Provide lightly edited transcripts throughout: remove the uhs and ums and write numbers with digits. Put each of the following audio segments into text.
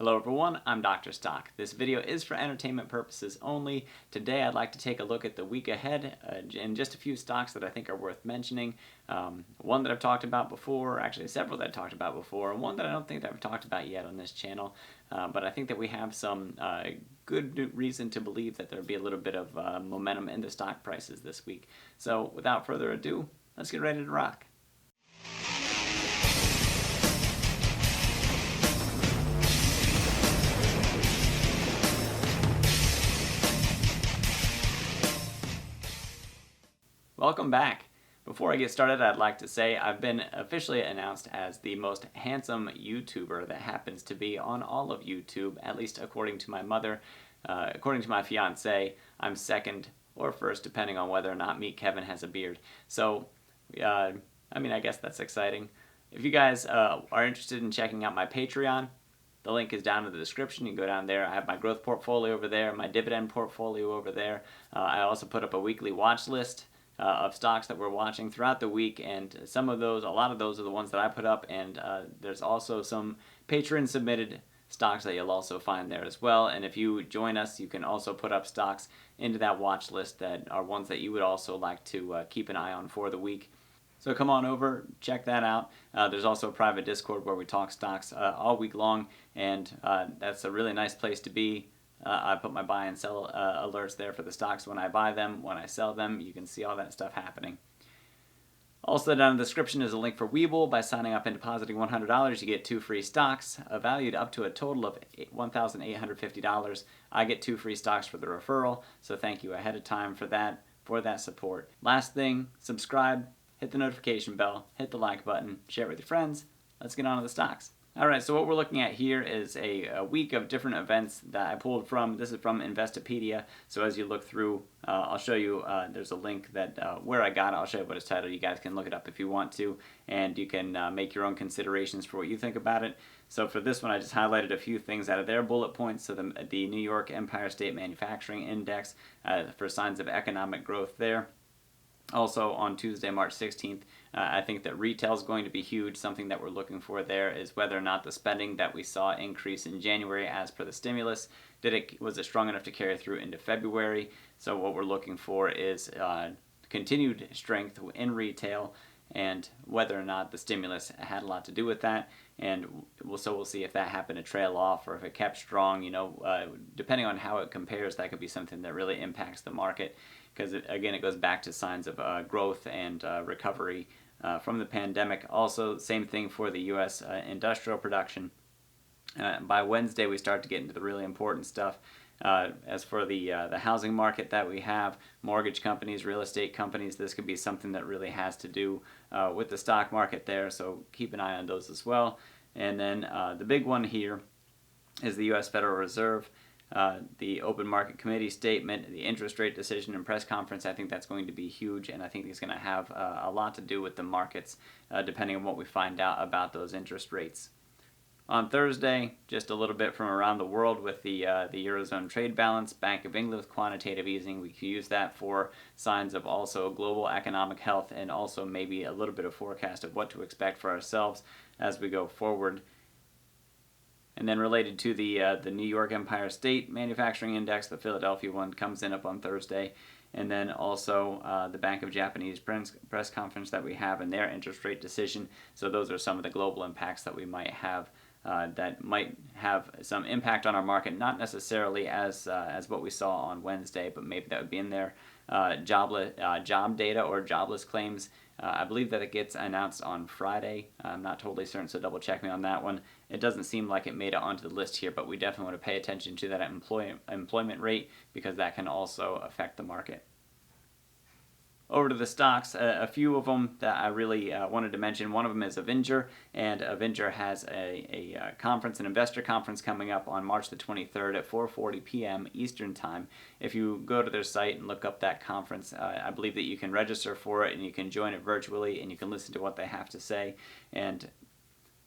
Hello everyone, I'm Dr. Stock. This video is for entertainment purposes only. Today I'd like to take a look at the week ahead and just a few stocks that I think are worth mentioning. One that I've talked about before, actually several that I've talked about before, and one that I don't think that I've talked about yet on this channel. But I think that we have some good reason to believe that there'll be a little bit of momentum in the stock prices this week. So without further ado, let's get ready to rock. Welcome back. Before I get started, I'd like to say I've been officially announced as the most handsome YouTuber that happens to be on all of YouTube, at least according to my mother. According to my fiance, I'm second or first, depending on whether or not Meet Kevin has a beard. So, I guess that's exciting. If you guys are interested in checking out my Patreon, the link is down in the description. You can go down there. I have my growth portfolio over there, my dividend portfolio over there. I also put up a weekly watch list of stocks that we're watching throughout the week, and a lot of those are the ones that I put up, and there's also some patron submitted stocks that you'll also find there as well. And if you join us, you can also put up stocks into that watch list that are ones that you would also like to keep an eye on for the week. So come on over, check that out. There's also a private Discord where we talk stocks all week long, and that's a really nice place to be. I put my buy and sell alerts there for the stocks when I buy them, when I sell them. You can see all that stuff happening. Also down in the description is a link for Webull. By signing up and depositing $100, you get 2 free stocks, valued up to a total of $1,850. I get 2 free stocks for the referral, so thank you ahead of time for that support. Last thing, subscribe, hit the notification bell, hit the like button, share it with your friends. Let's get on to the stocks. Alright, so what we're looking at here is a week of different events that I pulled from. This is from Investopedia, so as you look through, I'll show you, there's a link that where I got it. I'll show you what it's titled. You guys can look it up if you want to, and you can make your own considerations for what you think about it. So for this one, I just highlighted a few things out of their bullet points. So the New York Empire State Manufacturing Index for signs of economic growth there. Also on Tuesday, March 16th, I think that retail is going to be huge. Something that we're looking for there is whether or not the spending that we saw increase in January as per the stimulus, was it strong enough to carry through into February? So what we're looking for is continued strength in retail, and whether or not the stimulus had a lot to do with that. And we'll see if that happened to trail off or if it kept strong. Depending on how it compares, that could be something that really impacts the market, because again, it goes back to signs of growth and recovery from the pandemic. Also, same thing for the U.S. Industrial production. By Wednesday, we start to get into the really important stuff. As for the housing market that we have, mortgage companies, real estate companies, this could be something that really has to do with the stock market there, so keep an eye on those as well. And then the big one here is the U.S. Federal Reserve. The Open Market Committee statement, the interest rate decision and press conference. I think that's going to be huge, and I think it's going to have a lot to do with the markets, depending on what we find out about those interest rates. On Thursday, just a little bit from around the world with the Eurozone trade balance, Bank of England with quantitative easing. We can use that for signs of also global economic health, and also maybe a little bit of forecast of what to expect for ourselves as we go forward. And then related to the New York Empire State Manufacturing Index, the Philadelphia one comes in up on Thursday. And then also the Bank of Japanese press conference that we have and their interest rate decision. So those are some of the global impacts that we might have that might have some impact on our market, not necessarily as what we saw on Wednesday, but maybe that would be in there. Job data or jobless claims. I believe that it gets announced on Friday. I'm not totally certain, so double check me on that one. It doesn't seem like it made it onto the list here, but we definitely want to pay attention to that employment rate, because that can also affect the market. Over to the stocks, a few of them that I really wanted to mention. One of them is AVGR, and AVGR has a conference, an investor conference coming up on March the 23rd at 4:40 p.m. Eastern Time. If you go to their site and look up that conference, I believe that you can register for it and you can join it virtually and you can listen to what they have to say. And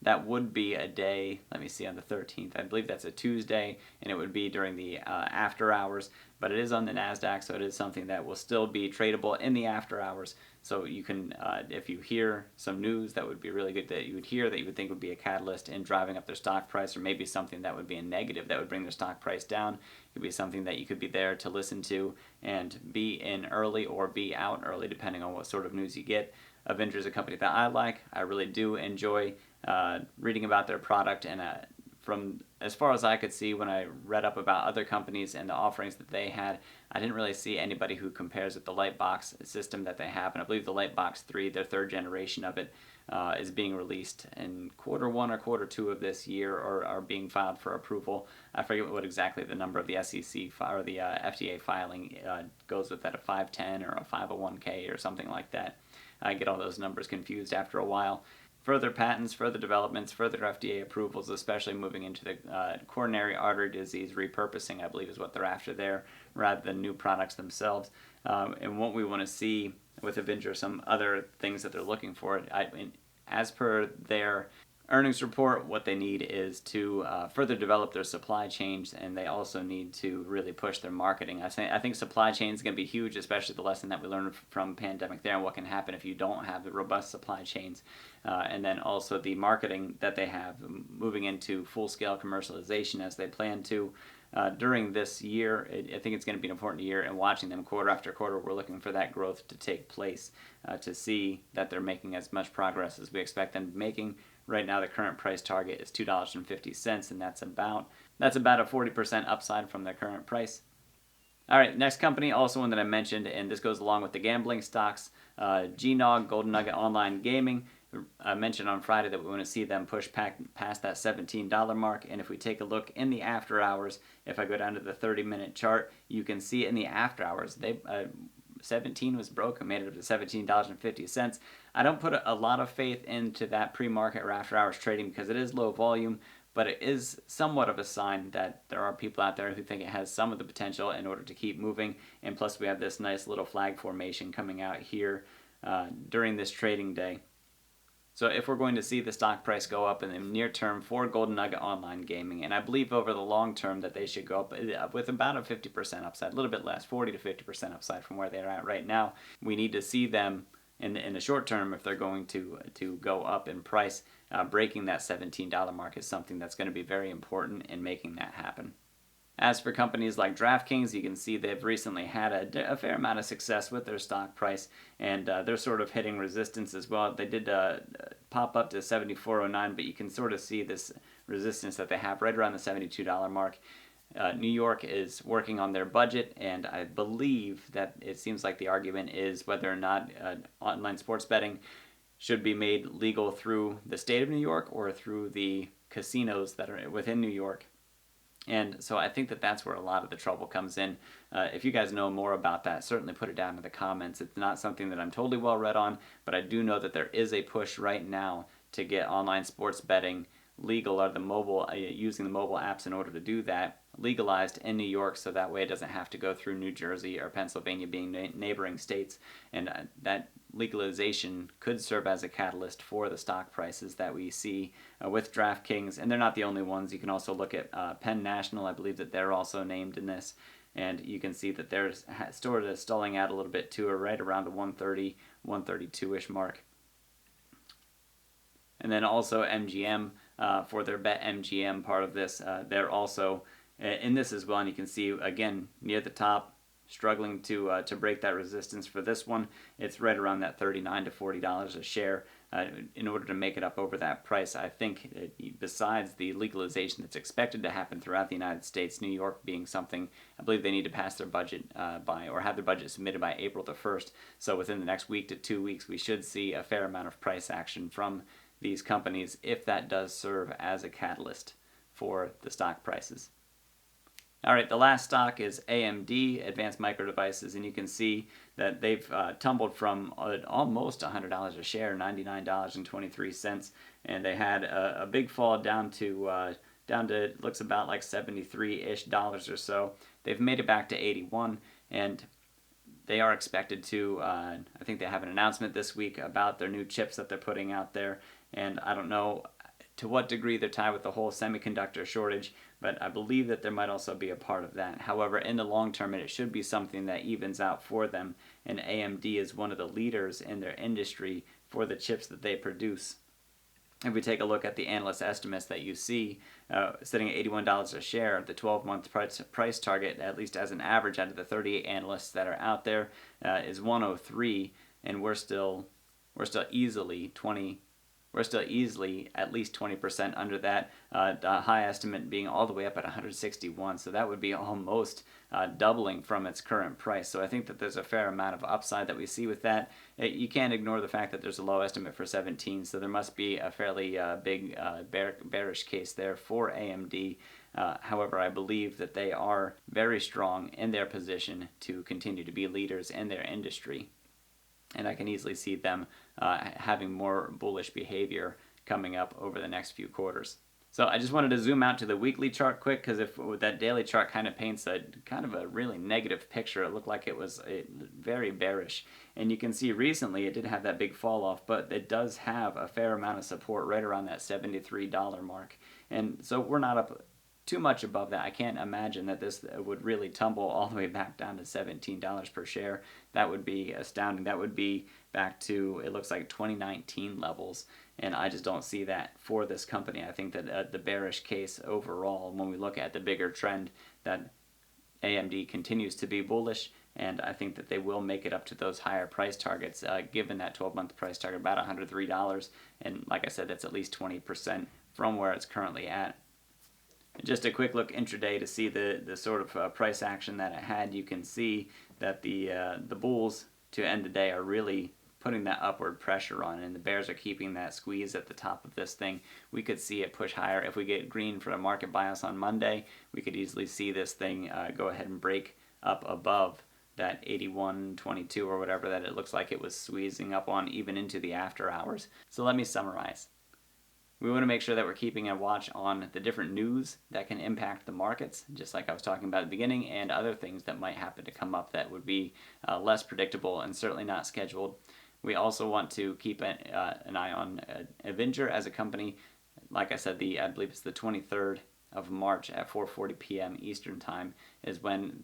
that would be a day, let me see, on the 13th. I believe that's a Tuesday, and it would be during the after hours, but it is on the NASDAQ, so it is something that will still be tradable in the after hours. So you can, if you hear some news that would be really good that you would hear that you would think would be a catalyst in driving up their stock price, or maybe something that would be a negative that would bring their stock price down, it could be something that you could be there to listen to and be in early or be out early, depending on what sort of news you get. Avinger is a company that I like. I really do enjoy reading about their product, and from as far as I could see when I read up about other companies and the offerings that they had, I didn't really see anybody who compares with the Lightbox system that they have. And I believe the Lightbox 3, their third generation of it, is being released in Q1 or Q2 of this year, or are being filed for approval. I forget what exactly the number of the SEC or the FDA filing goes with that, a 510 or a 501k or something like that. I get all those numbers confused after a while. Further patents, further developments, further FDA approvals, especially moving into the coronary artery disease repurposing, I believe is what they're after there, rather than new products themselves. And what we want to see with Avinger, some other things that they're looking for. As per their earnings report, what they need is to further develop their supply chains, and they also need to really push their marketing. I think supply chain is going to be huge, especially the lesson that we learned from pandemic there and what can happen if you don't have the robust supply chains. And then also the marketing that they have moving into full-scale commercialization as they plan to during this year. I think it's going to be an important year, and watching them quarter after quarter, we're looking for that growth to take place to see that they're making as much progress as we expect them making. Right now, the current price target is $2.50, and that's about a 40% upside from their current price. All right, next company, also one that I mentioned, and this goes along with the gambling stocks, GNOG, Golden Nugget Online Gaming. I mentioned on Friday that we want to see them push past that $17 mark, and if we take a look in the after hours, if I go down to the 30-minute chart, you can see in the after hours, 17 was broken, made it up to $17.50. I don't put a lot of faith into that pre-market or after hours trading because it is low volume, but it is somewhat of a sign that there are people out there who think it has some of the potential in order to keep moving. And plus we have this nice little flag formation coming out here during this trading day. So if we're going to see the stock price go up in the near term for Golden Nugget Online Gaming, and I believe over the long term that they should go up with about a 50% upside, a little bit less, 40 to 50% upside from where they're at right now. We need to see them in the short term, if they're going to go up in price, breaking that $17 mark is something that's going to be very important in making that happen. As for companies like DraftKings, you can see they've recently had a fair amount of success with their stock price, and they're sort of hitting resistance as well. They did pop up to $74.09, but you can sort of see this resistance that they have right around the $72 mark. New York is working on their budget, and I believe that it seems like the argument is whether or not online sports betting should be made legal through the state of New York or through the casinos that are within New York. And so I think that that's where a lot of the trouble comes in. If you guys know more about that, certainly put it down in the comments. It's not something that I'm totally well read on, but I do know that there is a push right now to get online sports betting legal, or the mobile using the mobile apps in order to do that, legalized in New York, so that way it doesn't have to go through New Jersey or Pennsylvania being neighboring states. And that legalization could serve as a catalyst for the stock prices that we see with DraftKings, and they're not the only ones. You can also look at Penn National. I believe that they're also named in this, and you can see that they're sort of stalling out a little bit too, or right around the 130, 132-ish mark. And then also MGM, for their BetMGM part of this, they're also in this as well, and you can see again near the top, struggling to break that resistance for this one. It's right around that $39 to $40 a share in order to make it up over that price. I think besides the legalization that's expected to happen throughout the United States, New York being something, I believe they need to pass their budget by, or have their budget submitted by April the 1st. So within the next week to 2 weeks, we should see a fair amount of price action from these companies if that does serve as a catalyst for the stock prices. All right, the last stock is AMD, Advanced Micro Devices, and you can see that they've tumbled from almost $100 a share, $99.23, and they had a big fall down to it looks about like $73-ish or so. They've made it back to 81, and they are expected to, I think they have an announcement this week about their new chips that they're putting out there, and I don't know, to what degree they're tied with the whole semiconductor shortage, but I believe that there might also be a part of that. However, in the long term, it should be something that evens out for them, and AMD is one of the leaders in their industry for the chips that they produce. If we take a look at the analyst estimates that you see sitting at $81 a share, the 12-month price target, at least as an average out of the 38 analysts that are out there, is 103, and we're still easily at least 20% under that. The high estimate being all the way up at 161, so that would be almost doubling from its current price. So I think that there's a fair amount of upside that we see with that. You can't ignore the fact that there's a low estimate for 17, so there must be a fairly big bearish case there for AMD. However, I believe that they are very strong in their position to continue to be leaders in their industry. And I can easily see them having more bullish behavior coming up over the next few quarters. So I just wanted to zoom out to the weekly chart quick, because if that daily chart kind of paints a kind of a really negative picture, it looked like it was very bearish. And you can see recently it did have that big fall off, but it does have a fair amount of support right around that $73 mark. And so we're not up too much above that. I can't imagine that this would really tumble all the way back down to $17 per share. That would be astounding. That would be back to, it looks like 2019 levels, and I just don't see that for this company. I think that the bearish case overall, when we look at the bigger trend, that AMD continues to be bullish, and I think that they will make it up to those higher price targets, given that 12-month price target about $103, and like I said, that's at least 20% from where it's currently at. Just a quick look intraday to see the sort of price action that it had. You can see that the bulls to end the day are really putting that upward pressure on, and the bears are keeping that squeeze at the top of this thing. We could see it push higher. If we get green for a market bias on Monday, we could easily see this thing go ahead and break up above that 81.22 or whatever that it looks like it was squeezing up on, even into the after hours. So let me summarize. We want to make sure that we're keeping a watch on the different news that can impact the markets, just like I was talking about at the beginning, and other things that might happen to come up that would be less predictable and certainly not scheduled. We also want to keep an eye on AVGR as a company. Like I said, I believe it's the 23rd of March at 4:40 p.m. Eastern Time is when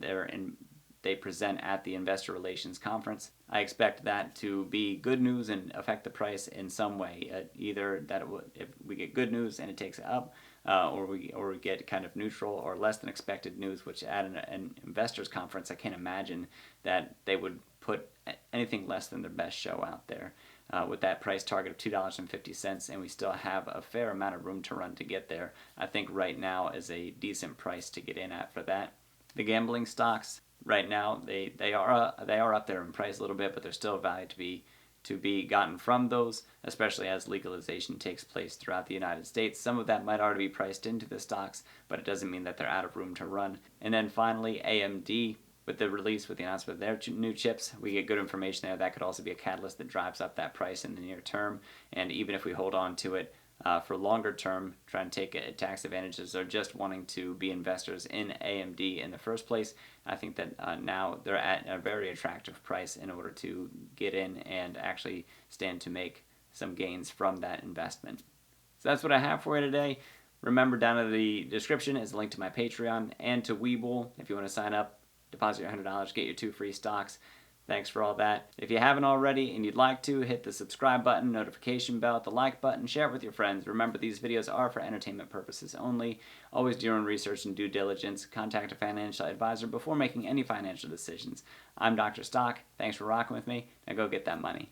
they present at the Investor Relations Conference. I expect that to be good news and affect the price in some way. Either that if we get good news and it takes it up, or we get kind of neutral or less than expected news, which at an investors conference, I can't imagine that they would put anything less than their best show out there. With that price target of $2.50, and we still have a fair amount of room to run to get there. I think right now is a decent price to get in at for that. The gambling stocks, right now, they are up there in price a little bit, but there's still value to be gotten from those, especially as legalization takes place throughout the United States. Some of that might already be priced into the stocks, but it doesn't mean that they're out of room to run. And then finally, AMD, with the announcement of their new chips, we get good information there. That could also be a catalyst that drives up that price in the near term. And even if we hold on to it for longer term, trying to take tax advantages or just wanting to be investors in AMD in the first place, I think that now they're at a very attractive price in order to get in and actually stand to make some gains from that investment. So that's what I have for you today. Remember, down in the description is a link to my Patreon and to Webull. If you want to sign up, deposit your $100, get your 2 free stocks. Thanks for all that. If you haven't already and you'd like to, hit the subscribe button, notification bell, the like button, share it with your friends. Remember, these videos are for entertainment purposes only. Always do your own research and due diligence. Contact a financial advisor before making any financial decisions. I'm Dr. Stock. Thanks for rocking with me. Now go get that money.